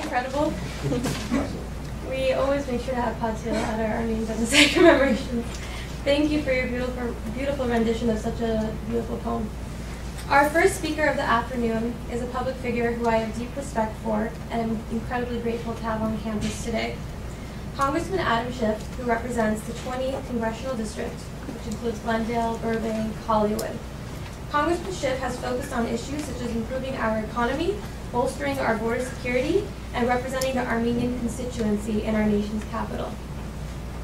incredible? We always make sure to have patio at our Armenian Genocide commemorations. Thank you for your beautiful rendition of such a beautiful poem. Our first speaker of the afternoon is a public figure who I have deep respect for and am incredibly grateful to have on campus today. Congressman Adam Schiff, who represents the 20th Congressional District, which includes Glendale, Burbank, Hollywood. Congressman Schiff has focused on issues such as improving our economy, bolstering our border security, and representing the Armenian constituency in our nation's capital.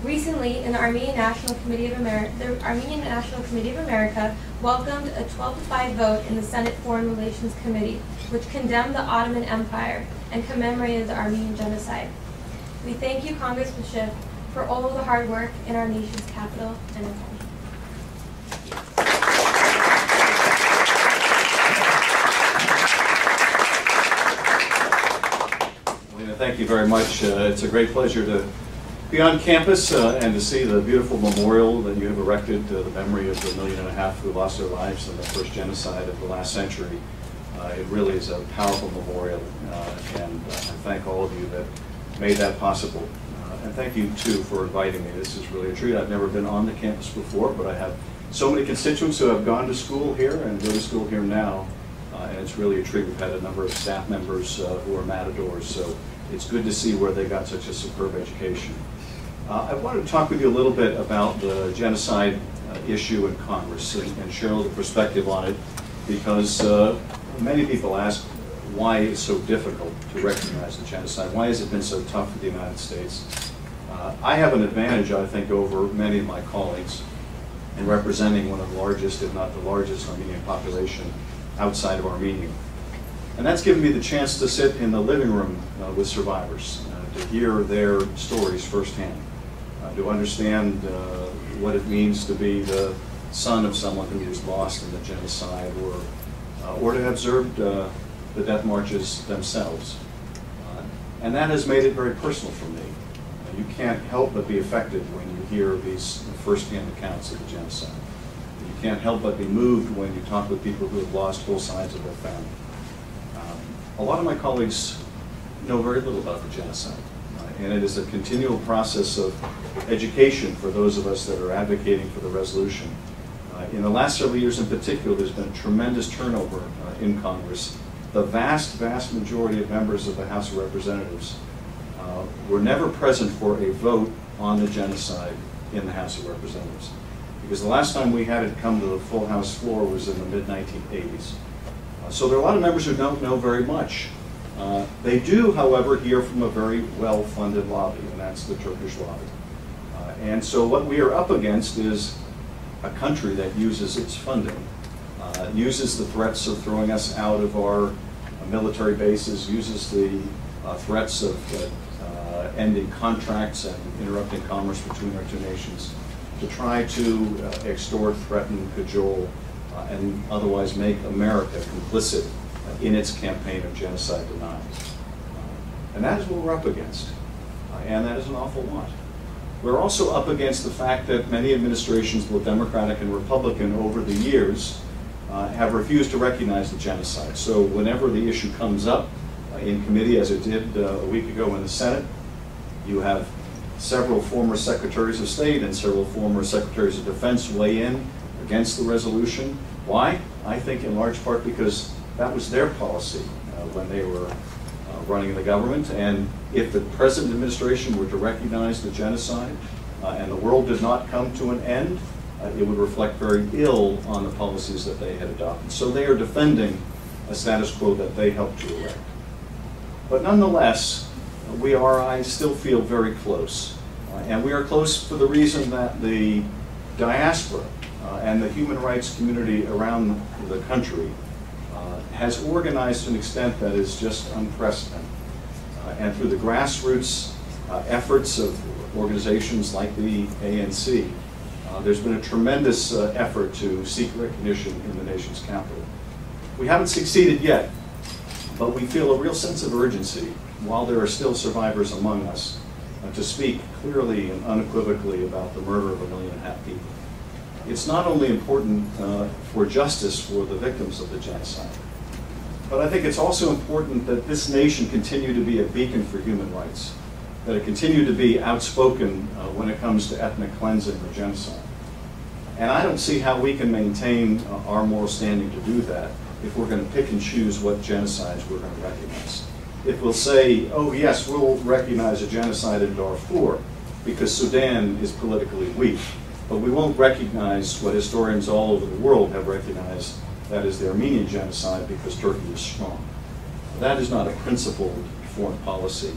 Recently, the Armenian National Committee of America welcomed a 12-5 vote in the Senate Foreign Relations Committee, which condemned the Ottoman Empire and commemorated the Armenian Genocide. We thank you, Congressman Schiff, for all of the hard work in our nation's capital and attention. Thank you very much. It's a great pleasure to be on campus and to see the beautiful memorial that you have erected to the memory of the 1.5 million who lost their lives in the first genocide of the last century. It really is a powerful memorial, and I thank all of you that made that possible. And thank you, too, for inviting me. This is really a treat. I've never been on the campus before, but I have so many constituents who have gone to school here and go to school here now, and it's really a treat. We've had a number of staff members who are matadors, so it's good to see where they got such a superb education. I wanted to talk with you a little bit about the genocide issue in Congress and share a little perspective on it, because many people ask why it's so difficult to recognize the genocide. Why has it been so tough for the United States? I have an advantage, I think, over many of my colleagues in representing one of the largest, if not the largest, Armenian population outside of Armenia. And that's given me the chance to sit in the living room with survivors, to hear their stories firsthand, to understand what it means to be the son of someone who was lost in the genocide, or to have observed the death marches themselves. And that has made it very personal for me. You can't help but be affected when you hear these firsthand accounts of the genocide. You can't help but be moved when you talk with people who have lost whole sides of their family. A lot of my colleagues know very little about the genocide, and it is a continual process of education for those of us that are advocating for the resolution. In the last several years in particular, there's been a tremendous turnover in Congress. The vast majority of members of the House of Representatives were never present for a vote on the genocide in the House of Representatives, because the last time we had it come to the full House floor was in the mid-1980s. So there are a lot of members who don't know very much. They do, however, hear from a very well-funded lobby, and that's the Turkish lobby. And so what we are up against is a country that uses its funding, uses the threats of throwing us out of our military bases, uses the threats of ending contracts and interrupting commerce between our two nations to try to extort, threaten, cajole, and otherwise make America complicit in its campaign of genocide denial. And that is what we're up against, and that is an awful lot. We're also up against the fact that many administrations, both Democratic and Republican, over the years have refused to recognize the genocide. So whenever the issue comes up in committee, as it did a week ago in the Senate, you have several former secretaries of state and several former secretaries of defense weigh in against the resolution. Why? I think in large part because that was their policy when they were running the government, and if the present administration were to recognize the genocide and the world did not come to an end, it would reflect very ill on the policies that they had adopted. So they are defending a status quo that they helped to erect. But nonetheless, I still feel very close. And we are close for the reason that the diaspora and the human rights community around the country has organized to an extent that is just unprecedented. And through the grassroots efforts of organizations like the ANC, there's been a tremendous effort to seek recognition in the nation's capital. We haven't succeeded yet, but we feel a real sense of urgency, while there are still survivors among us, to speak clearly and unequivocally about the murder of 1.5 million people. It's not only important for justice for the victims of the genocide, But I think it's also important that this nation continue to be a beacon for human rights, that it continue to be outspoken when it comes to ethnic cleansing or genocide. And I don't see how we can maintain our moral standing to do that if we're going to pick and choose what genocides we're going to recognize. If we'll say, oh yes, we'll recognize a genocide in Darfur because Sudan is politically weak, but we won't recognize what historians all over the world have recognized, that is the Armenian genocide, because Turkey is strong. That is not a principled foreign policy.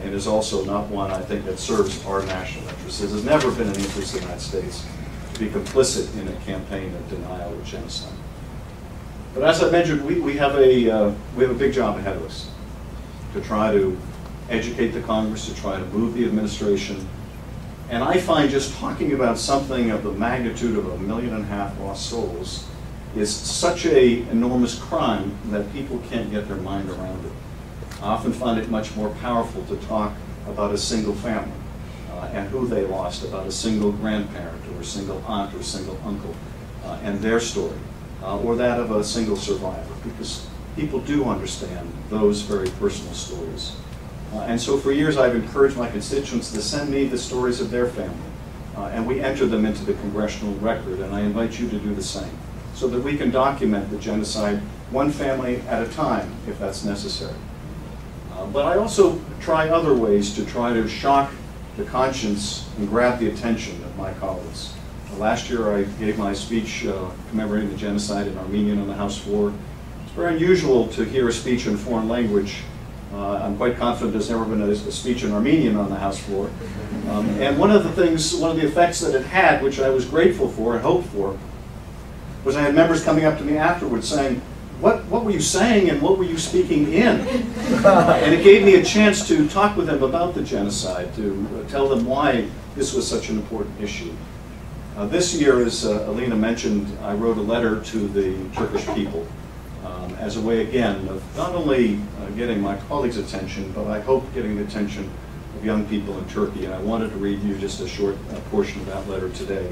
It is also not one, I think, that serves our national interests. It has never been an interest of the United States to be complicit in a campaign of denial of genocide. But as I mentioned, we have a big job ahead of us to try to educate the Congress, to try to move the administration. And I find just talking about something of the magnitude of 1.5 million lost souls is such an enormous crime that people can't get their mind around it. I often find it much more powerful to talk about a single family and who they lost, about a single grandparent or a single aunt or a single uncle and their story, or that of a single survivor, because people do understand those very personal stories. And so for years I've encouraged my constituents to send me the stories of their family, and we enter them into the congressional record, and I invite you to do the same, so that we can document the genocide one family at a time, if that's necessary. But I also try other ways to try to shock the conscience and grab the attention of my colleagues. Last year I gave my speech commemorating the genocide in Armenian on the House floor. It's very unusual to hear a speech in a foreign language. I'm quite confident there's never been a speech in Armenian on the House floor. And one of the effects that it had, which I was grateful for and hoped for, was I had members coming up to me afterwards saying, what were you saying and what were you speaking in? And it gave me a chance to talk with them about the genocide, to tell them why this was such an important issue. This year, as Alina mentioned, I wrote a letter to the Turkish people as a way, again, of not only getting my colleagues' attention, but I hope getting the attention of young people in Turkey. And I wanted to read you just a short portion of that letter today.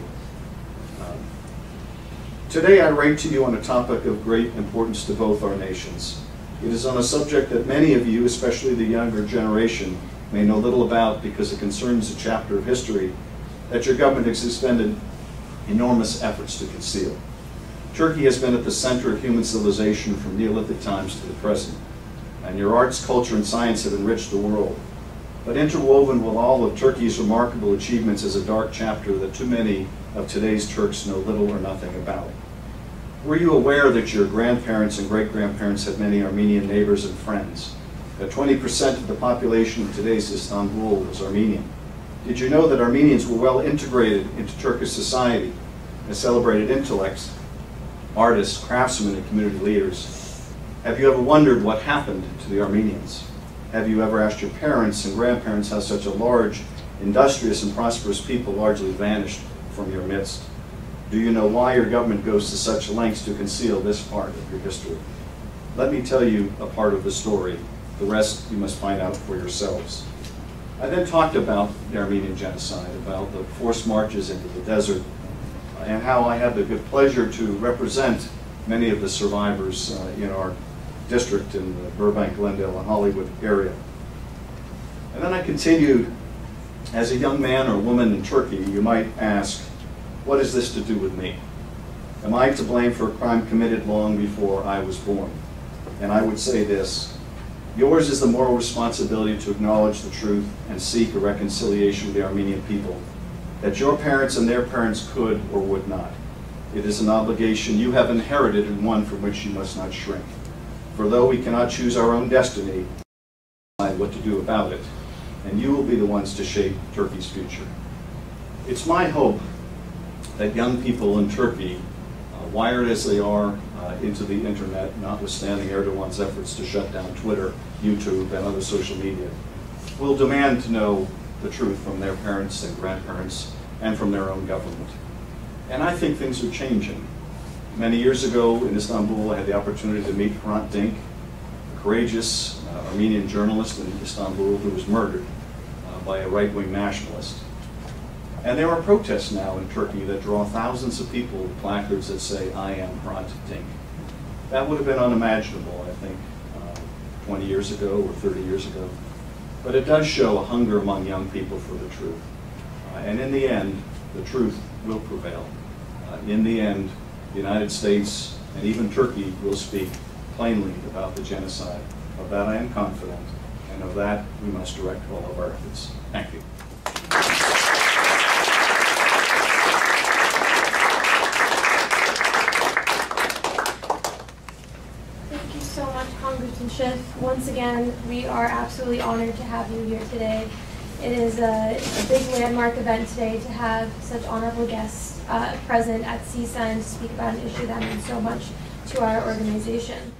Today I write to you on a topic of great importance to both our nations. It is on a subject that many of you, especially the younger generation, may know little about because it concerns a chapter of history that your government has expended enormous efforts to conceal. Turkey has been at the center of human civilization from Neolithic times to the present, and your arts, culture, and science have enriched the world. But interwoven with all of Turkey's remarkable achievements is a dark chapter that too many of today's Turks know little or nothing about. Were you aware that your grandparents and great-grandparents had many Armenian neighbors and friends? That 20% of the population of today's Istanbul was Armenian? Did you know that Armenians were well integrated into Turkish society as celebrated intellects, artists, craftsmen, and community leaders? Have you ever wondered what happened to the Armenians? Have you ever asked your parents and grandparents how such a large, industrious, and prosperous people largely vanished from your midst? Do you know why your government goes to such lengths to conceal this part of your history? Let me tell you a part of the story. The rest you must find out for yourselves. I then talked about the Armenian genocide, about the forced marches into the desert, and how I had the good pleasure to represent many of the survivors in our district in the Burbank, Glendale, and Hollywood area. And then I continued, as a young man or woman in Turkey, you might ask, what is this to do with me? Am I to blame for a crime committed long before I was born? And I would say this, yours is the moral responsibility to acknowledge the truth and seek a reconciliation with the Armenian people that your parents and their parents could or would not. It is an obligation you have inherited and one from which you must not shrink. For though we cannot choose our own destiny, we decide what to do about it, and you will be the ones to shape Turkey's future. It's my hope that young people in Turkey, wired as they are into the internet, notwithstanding Erdogan's efforts to shut down Twitter, YouTube, and other social media, will demand to know the truth from their parents and grandparents and from their own government. And I think things are changing. Many years ago in Istanbul, I had the opportunity to meet Hrant Dink, a courageous Armenian journalist in Istanbul who was murdered by a right-wing nationalist. And there are protests now in Turkey that draw thousands of people with placards that say, I am Hrant Dink. That would have been unimaginable, I think, 20 years ago or 30 years ago. But it does show a hunger among young people for the truth. And in the end, the truth will prevail. In the end, the United States and even Turkey will speak plainly about the genocide. Of that I am confident, and of that we must direct all of our efforts. Thank you. Thank you so much, Congressman Schiff. Once again, we are absolutely honored to have you here today. It is a big landmark event today to have such honorable guests present at CSUN to speak about an issue that means so much to our organization.